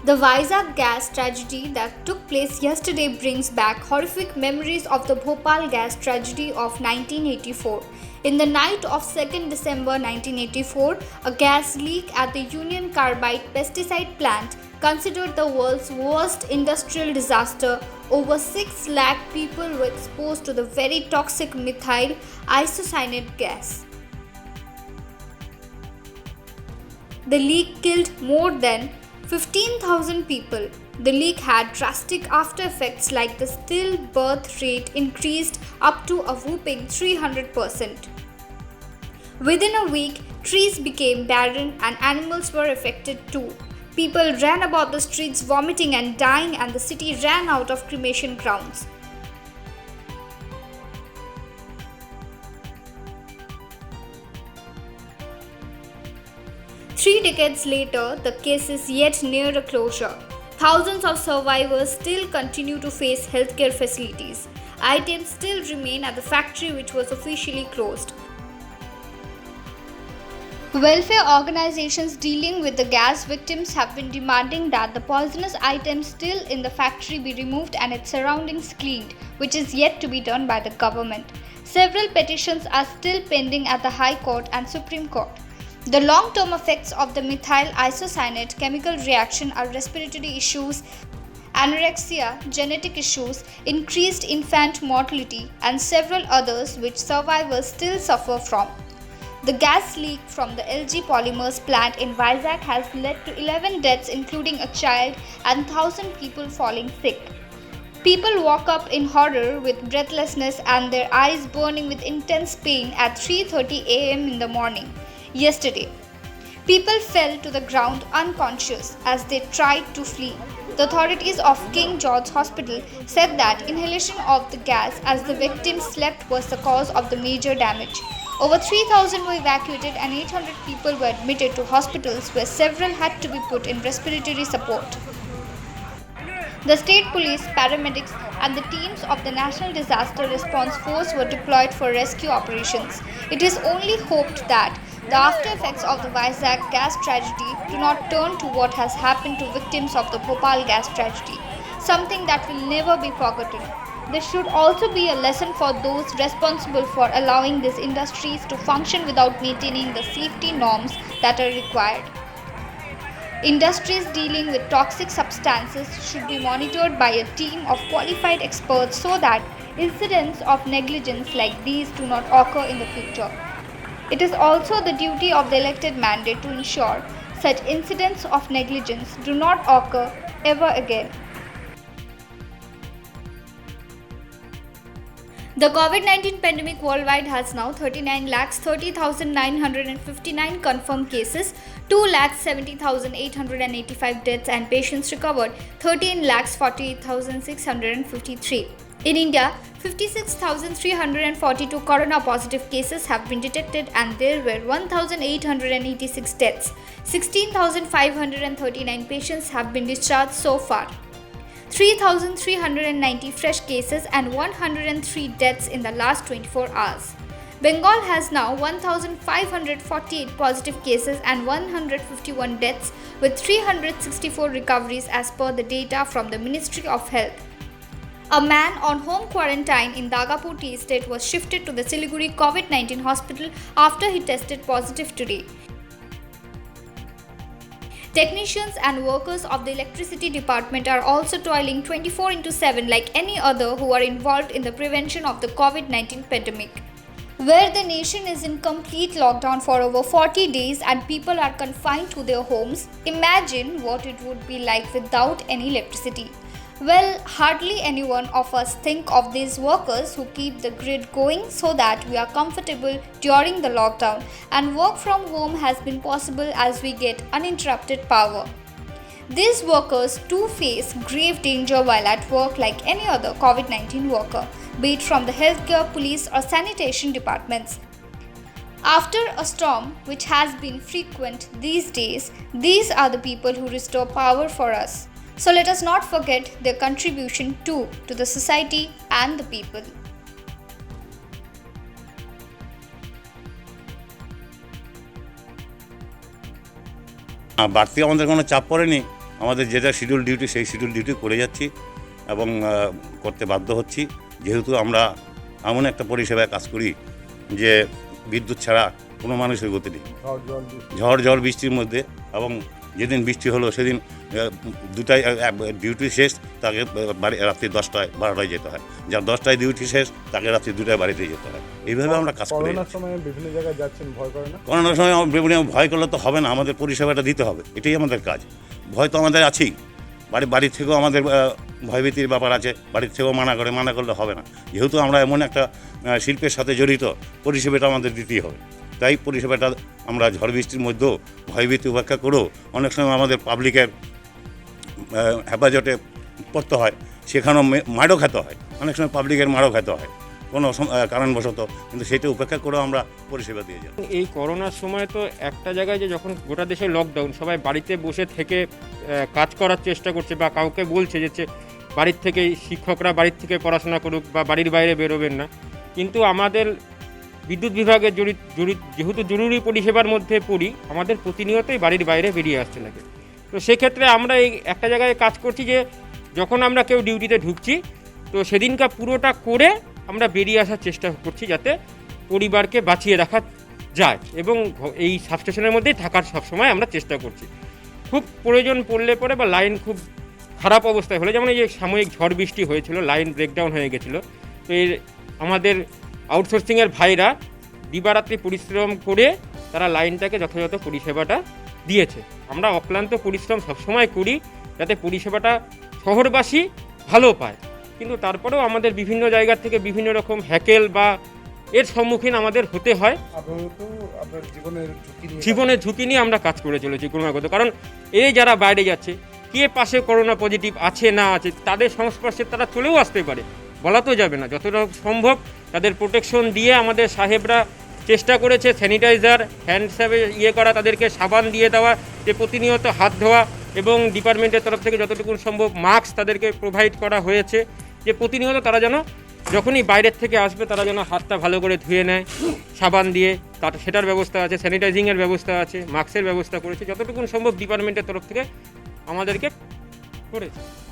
The Vizag gas tragedy that took place yesterday brings back horrific memories of the Bhopal gas tragedy of 1984. In the night of 2nd December 1984, a gas leak at the Union Carbide pesticide plant, considered the world's worst industrial disaster, over 6 lakh people were exposed to the very toxic methyl isocyanate gas. The leak killed more than 15,000 people. The leak had drastic after effects like the stillbirth rate increased up to a whopping 300%. Within a week, trees became barren and animals were affected too. People ran about the streets vomiting and dying, and the city ran out of cremation grounds. Three decades later, the case is yet near a closure. Thousands of survivors still continue to face healthcare facilities. Items still remain at the factory which was officially closed. Welfare organizations dealing with the gas victims have been demanding that the poisonous items still in the factory be removed and its surroundings cleaned, which is yet to be done by the government. Several petitions are still pending at the High Court and Supreme Court. The long-term effects of the methyl isocyanate chemical reaction are respiratory issues, anorexia, genetic issues, increased infant mortality, and several others which survivors still suffer from. The gas leak from the LG Polymers plant in Vizag has led to 11 deaths, including a child, and 1,000 people falling sick. People woke up in horror with breathlessness and their eyes burning with intense pain at 3:30 a.m. in the morning. Yesterday, people fell to the ground unconscious as they tried to flee. The authorities of King George Hospital said that inhalation of the gas as the victims slept was the cause of the major damage. Over 3,000 were evacuated and 800 people were admitted to hospitals where several had to be put in respiratory support. The state police, paramedics, and the teams of the National Disaster Response Force were deployed for rescue operations. It is only hoped that the after effects of the Vizag gas tragedy do not turn to what has happened to victims of the Bhopal gas tragedy, something that will never be forgotten. This should also be a lesson for those responsible for allowing these industries to function without maintaining the safety norms that are required. Industries dealing with toxic substances should be monitored by a team of qualified experts so that incidents of negligence like these do not occur in the future. It is also the duty of the elected mandate to ensure such incidents of negligence do not occur ever again. The COVID-19 pandemic worldwide has now 39,30,959 confirmed cases, 2,70,885 deaths, and patients recovered 13,48,653. In India, 56,342 corona positive cases have been detected and there were 1,886 deaths. 16,539 patients have been discharged so far. 3,390 fresh cases and 103 deaths in the last 24 hours. Bengal has now 1,548 positive cases and 151 deaths with 364 recoveries as per the data from the Ministry of Health. A man on home quarantine in Dagapur tea estate was shifted to the Siliguri COVID-19 hospital after he tested positive today. Technicians and workers of the electricity department are also toiling 24/7 like any other who are involved in the prevention of the COVID-19 pandemic. Where the nation is in complete lockdown for over 40 days and people are confined to their homes, imagine what it would be like without any electricity. Well, hardly anyone of us think of these workers who keep the grid going so that we are comfortable during the lockdown, and work from home has been possible as we get uninterrupted power. These workers too face grave danger while at work like any other COVID-19 worker, be it from the healthcare, police or sanitation departments. After a storm, which has been frequent these days, these are the people who restore power for us. So let us not forget their contribution too to the society and the people. বাড়তি আমাদের কোনো চাপ পড়েনি, আমাদের যেটা schedule duty সেই schedule duty করে যাচ্ছি এবং করতে বাধ্য হচ্ছি, যেহেতু আমরা এমন একটা পরিষেবায় কাজ করি যে বিদ্যুৎ ছাড়া কোনো মানুষের গতি নেই। ঝড় জল বৃষ্টির মধ্যে, এবং যেদিন বৃষ্টি হলো সেদিন দুটায় ডিউটি শেষ, তাকে রাত্রি 10টায় 12টায় যেতে হয়, যার 10টায় ডিউটি শেষ তাকে রাত্রি 2টায় বাড়িতে যেতে হয়। এইভাবে আমরা কাজ করি। করোনার সময় বিভিন্ন জায়গায় যাচ্ছেন, ভয় করে না? করোনার সময় ভয় করলে তো হবে না, আমাদের পরিষেবাটা দিতে হবে, এটাই আমাদের কাজ। ভয় তো আমাদের আছেই, বাড়ির থেকেও আমাদের ভয়ভীতির ব্যাপার আছে, বাড়ির থেকেও মানা করলে হবে না। যেহেতু আমরা এমন একটা শিল্পের সাথে জড়িত, পরিষেবাটা আমাদের দিতেই হবে। তাই পরিষেবাটা আমরা ঝড় বৃষ্টির মধ্যেও ভয়ভীতি উপেক্ষা করেও অনেক সময় আমাদের পাবলিকের হেফাজতে পড়তে হয়, সেখানেও মারও খেতে হয়, অনেক সময় পাবলিকের মারও খেতে হয় কোনো কারণবশত, কিন্তু সেটা উপেক্ষা করেও আমরা পরিষেবা দিয়ে যাই। এই করোনার সময় তো একটা জায়গায় যে যখন গোটা দেশে লকডাউন, সবাই বাড়িতে বসে থেকে কাজ করার চেষ্টা করছে বা কাউকে বলছে যে বাড়ির থেকে শিক্ষকরা বাড়ির থেকে পড়াশোনা করুক বা বাড়ির বাইরে বেরোবেন না, কিন্তু আমাদের বিদ্যুৎ বিভাগের যেহেতু জরুরি পরিষেবার মধ্যে পড়ি, আমাদের প্রতিনিয়তই বাড়ির বাইরে বেরিয়ে আসতে লাগে। তো সেক্ষেত্রে আমরা এই একটা জায়গায় কাজ করছি যে যখন আমরা কেউ ডিউটিতে ঢুকছি, তো সেদিনকার পুরোটা করে আমরা বেরিয়ে আসার চেষ্টা করছি যাতে পরিবারকে বাঁচিয়ে রাখা যায়, এবং এই সাবস্টেশনের মধ্যেই থাকার সবসময় আমরা চেষ্টা করছি। খুব প্রয়োজন পড়লে পরে বা লাইন খুব খারাপ অবস্থায় হলে, যেমন এই যে সাময়িক ঝড় বৃষ্টি হয়েছিল, লাইন ব্রেকডাউন হয়ে গেছিলো, তো এর আমাদের আউটসোর্সিংয়ের ভাইরা দিবারাত্রি পরিশ্রম করে তারা লাইনটাকে যথাযথ পরিষেবাটা দিয়েছে। আমরা অক্লান্ত পরিশ্রম সবসময় করি যাতে পরিষেবাটা শহরবাসী ভালো পায়, কিন্তু তারপরেও আমাদের বিভিন্ন জায়গা থেকে বিভিন্ন রকম হ্যাকেল বা এর সম্মুখীন আমাদের হতে হয়। আপনার জীবনের ঝুঁকি নিয়ে আমরা কাজ করে চলেছি ক্রমাগত, কারণ এই যারা বাইরে যাচ্ছে, কে পাশে করোনা পজিটিভ আছে না আছে, তাদের সংস্পর্শে তারা চলেও আসতে পারে, বলা তো যাবে না। যতটা সম্ভব তাদের প্রোটেকশন দিয়ে আমাদের সাহেবরা চেষ্টা করেছে, স্যানিটাইজার হ্যান্ড করা, তাদেরকে সাবান দিয়ে দেওয়া, যে প্রতিনিয়ত হাত ধোয়া, এবং ডিপার্টমেন্টের তরফ থেকে যতটুকু সম্ভব মাস্ক তাদেরকে প্রোভাইড করা হয়েছে, যে প্রতিনিয়ত তারা যেন যখনই বাইরের থেকে আসবে তারা যেন হাতটা ভালো করে ধুয়ে নেয় সাবান দিয়ে, সেটার ব্যবস্থা আছে, স্যানিটাইজিংয়ের ব্যবস্থা আছে, মাস্কের ব্যবস্থা করেছে, যতটুকু সম্ভব ডিপার্টমেন্টের তরফ থেকে আমাদেরকে করেছে।